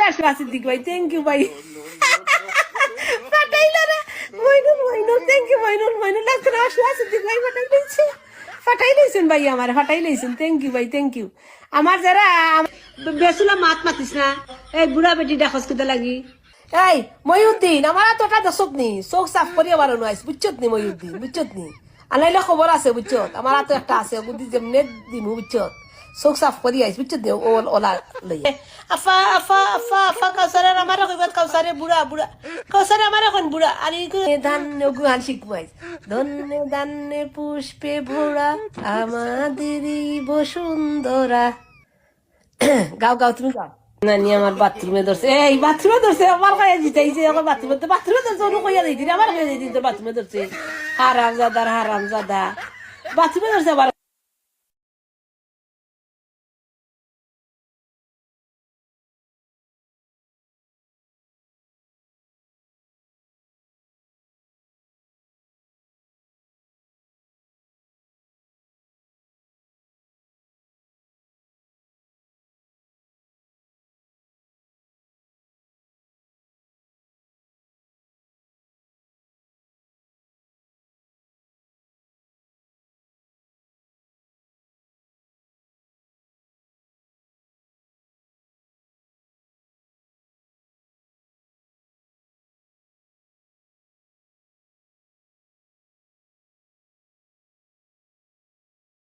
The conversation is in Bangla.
আসলা সিদ্দিক ভাই, থ্যাংক ইউ ভাই। ফাটাইলা রে মইনুল, থ্যাংক ইউ মইনুল আসলে আসলা সিদ্দিক ভাই ফাটাই লইছেন ভাই, আমার ফাটাই লইছেন, থ্যাংক ইউ ভাই, থ্যাংক ইউ। আমার যারা বেসুলা মাত মাতিস না, এই বুড়া বেটি ডাকস কিতা লাগি। এই মহিউদ্দিন, আমার তোটা দশক নি, চোখ সাফ করিয়া বারো নয়, বুঝছত নি মহিউদ্দিন, বুঝছত নি? আনাইলে খবর আছে বুঝছত, আমার তো একটা আছে, বুদ্ধি যেমনে দিমু বুঝছত, চোখ সাফ করি আইস বুঝছত নি? ওলা লই আফা আফা আফা আফা কাউসারে আমার কইবাত, কাউসারে বুড়া বুড়া, কাউসারে আমার এখন বুড়া। আর ধান গুহান শিখবাইস, ধন্যে ধান্যে পুষ্পে ভোরা আমাদেরই বসুন্ধরা। গাও গাও, তুমি গাও। নানি আমার বাথরুমে ধরছে, এই বাথরুমে ধরছে, আমার কাছে জিতাইছে, আমার বাথরুমে ধরছে, ওর কইয়া দিই আমার কাছে দিই, তোর বাথরুমে ধরছে, হারাম জাদা বাথরুমে ধরছে আবার।